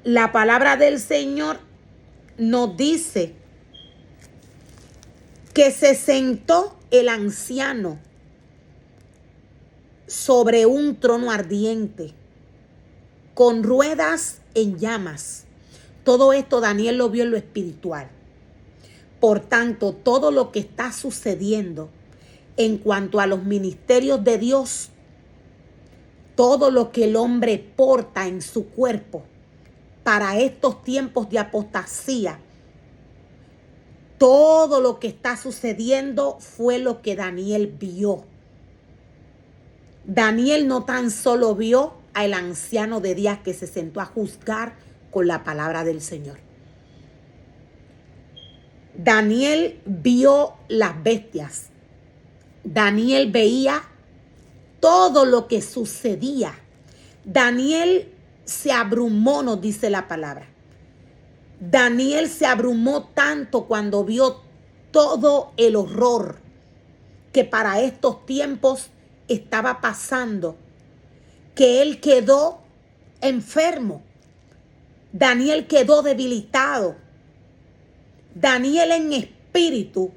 la palabra del Señor nos dice que se sentó el anciano sobre un trono ardiente, con ruedas en llamas. Todo esto Daniel lo vio en lo espiritual. Por tanto, todo lo que está sucediendo en cuanto a los ministerios de Dios, todo lo que el hombre porta en su cuerpo para estos tiempos de apostasía, todo lo que está sucediendo fue lo que Daniel vio. Daniel no tan solo vio al anciano de días que se sentó a juzgar con la palabra del Señor. Daniel vio las bestias. Daniel veía todo lo que sucedía. Daniel se abrumó, nos dice la palabra. Daniel se abrumó tanto cuando vio todo el horror que para estos tiempos estaba pasando, que él quedó enfermo. Daniel quedó debilitado. Daniel en espíritu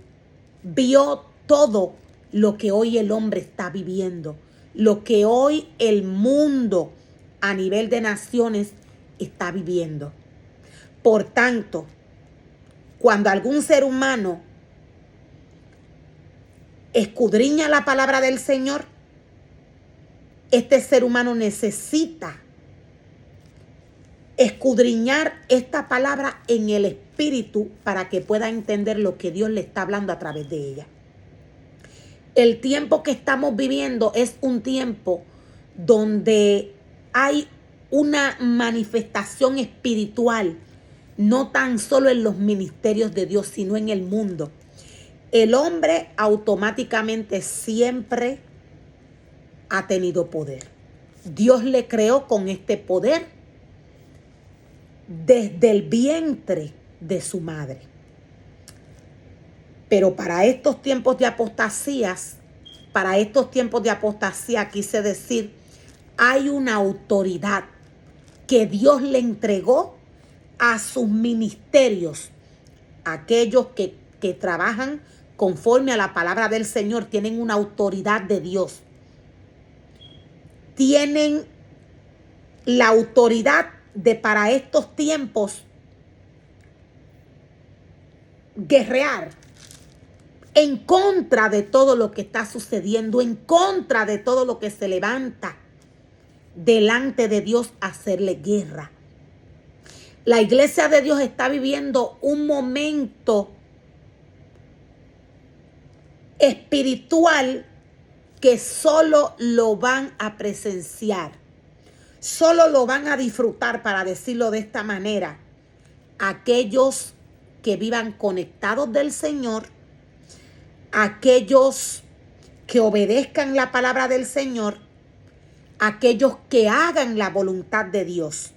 vio todo lo que hoy el hombre está viviendo, lo que hoy el mundo a nivel de naciones está viviendo. Por tanto, cuando algún ser humano escudriña la palabra del Señor, este ser humano necesita escudriñar esta palabra en el espíritu para que pueda entender lo que Dios le está hablando a través de ella. El tiempo que estamos viviendo es un tiempo donde hay una manifestación espiritual, no tan solo en los ministerios de Dios, sino en el mundo. El hombre automáticamente siempre ha tenido poder. Dios le creó con este poder desde el vientre de su madre. Pero para estos tiempos de apostasía, quise decir, hay una autoridad que Dios le entregó a sus ministerios. Aquellos que trabajan conforme a la palabra del Señor tienen una autoridad de Dios. Tienen la autoridad de para estos tiempos guerrear en contra de todo lo que está sucediendo, en contra de todo lo que se levanta delante de Dios a hacerle guerra. La iglesia de Dios está viviendo un momento espiritual que solo lo van a presenciar, solo lo van a disfrutar, para decirlo de esta manera, aquellos que vivan conectados del Señor, aquellos que obedezcan la palabra del Señor, aquellos que hagan la voluntad de Dios.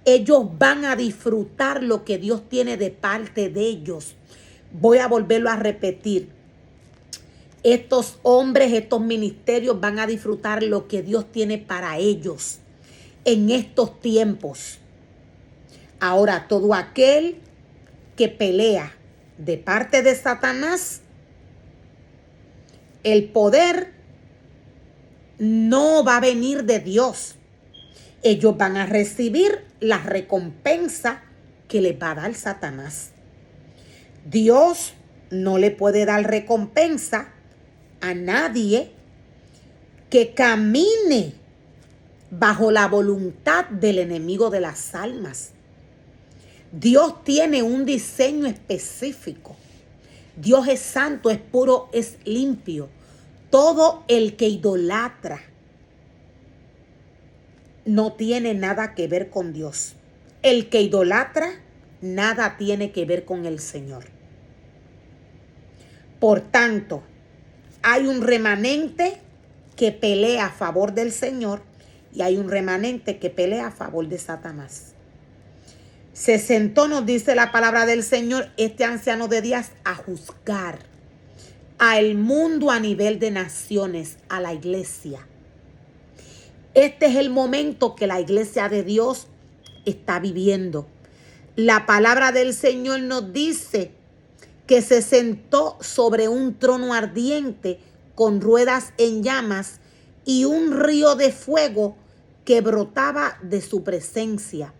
Ellos van a disfrutar lo que Dios tiene de parte de ellos. Voy a volverlo a repetir. Estos hombres, estos ministerios van a disfrutar lo que Dios tiene para ellos en estos tiempos. Ahora, todo aquel que pelea de parte de Satanás, el poder no va a venir de Dios. Ellos van a recibir la recompensa que les va a dar Satanás. Dios no le puede dar recompensa a nadie que camine bajo la voluntad del enemigo de las almas. Dios tiene un diseño específico. Dios es santo, es puro, es limpio. Todo el que idolatra no tiene nada que ver con Dios. El que idolatra nada tiene que ver con el Señor. Por tanto, hay un remanente que pelea a favor del Señor y hay un remanente que pelea a favor de Satanás. Se sentó, nos dice la palabra del Señor, este anciano de días a juzgar al mundo a nivel de naciones, a la iglesia. Este es el momento que la iglesia de Dios está viviendo. La palabra del Señor nos dice que se sentó sobre un trono ardiente con ruedas en llamas y un río de fuego que brotaba de su presencia.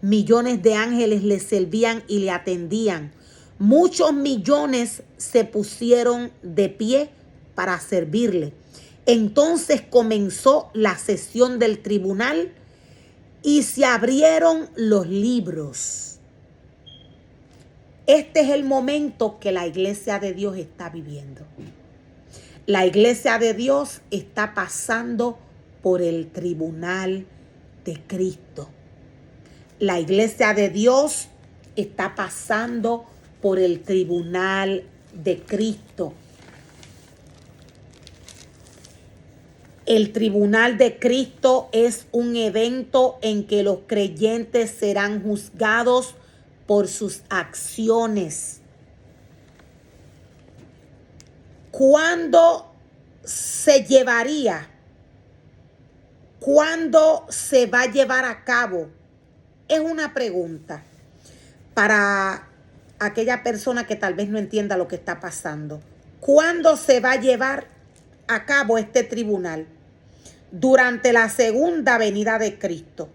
Millones de ángeles le servían y le atendían. Muchos millones se pusieron de pie para servirle. Entonces comenzó la sesión del tribunal y se abrieron los libros. Este es el momento que la iglesia de Dios está viviendo. La iglesia de Dios está pasando por el tribunal de Cristo. La iglesia de Dios está pasando por el tribunal de Cristo. El tribunal de Cristo es un evento en que los creyentes serán juzgados por sus acciones. ¿Cuándo se llevaría? ¿Cuándo se va a llevar a cabo? Es una pregunta para aquella persona que tal vez no entienda lo que está pasando. ¿Cuándo se va a llevar a cabo este tribunal? Durante la segunda venida de Cristo.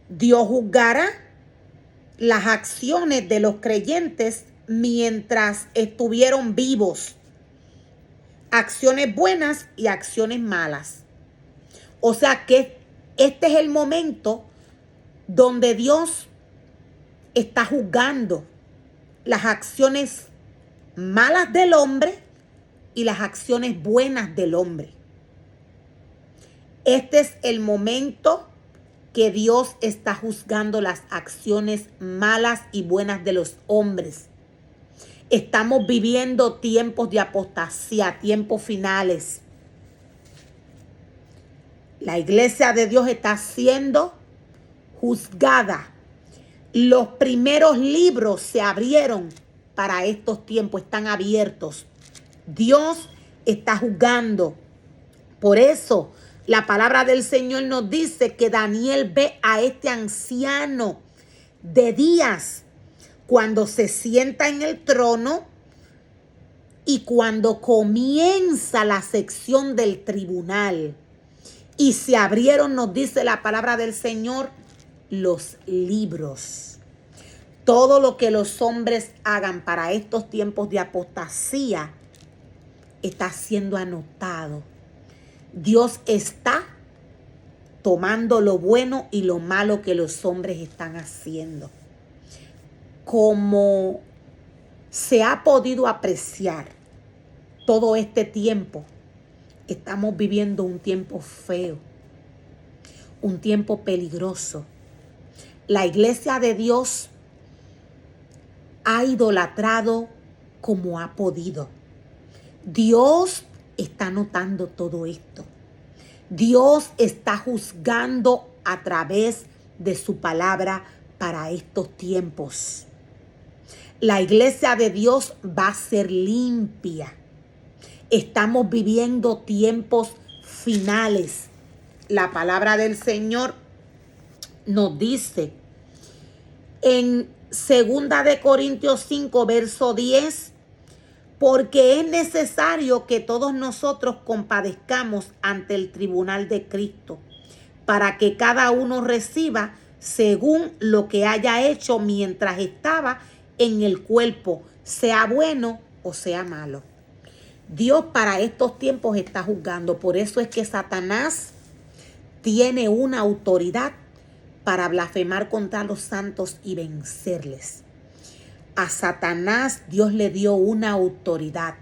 Dios juzgará las acciones de los creyentes mientras estuvieron vivos. Acciones buenas y acciones malas. O sea que este es el momento donde Dios está juzgando las acciones malas del hombre y las acciones buenas del hombre. Este es el momento que Dios está juzgando las acciones malas y buenas de los hombres. Estamos viviendo tiempos de apostasía, tiempos finales. La iglesia de Dios está siendo juzgada. Los primeros libros se abrieron para estos tiempos, están abiertos. Dios está juzgando. Por eso la palabra del Señor nos dice que Daniel ve a este anciano de días cuando se sienta en el trono y cuando comienza la sección del tribunal. Y se abrieron, nos dice la palabra del Señor, los libros. Todo lo que los hombres hagan para estos tiempos de apostasía está siendo anotado. Dios está tomando lo bueno y lo malo que los hombres están haciendo. Como se ha podido apreciar todo este tiempo, estamos viviendo un tiempo feo, un tiempo peligroso. La iglesia de Dios ha idolatrado como ha podido. Dios está notando todo esto. Dios está juzgando a través de su palabra para estos tiempos. La iglesia de Dios va a ser limpia. Estamos viviendo tiempos finales. La palabra del Señor nos dice en 2 de Corintios 5, verso 10, porque es necesario que todos nosotros compadezcamos ante el tribunal de Cristo, para que cada uno reciba según lo que haya hecho mientras estaba en el cuerpo, sea bueno o sea malo. Dios para estos tiempos está juzgando. Por eso es que Satanás tiene una autoridad para blasfemar contra los santos y vencerles. A Satanás Dios le dio una autoridad.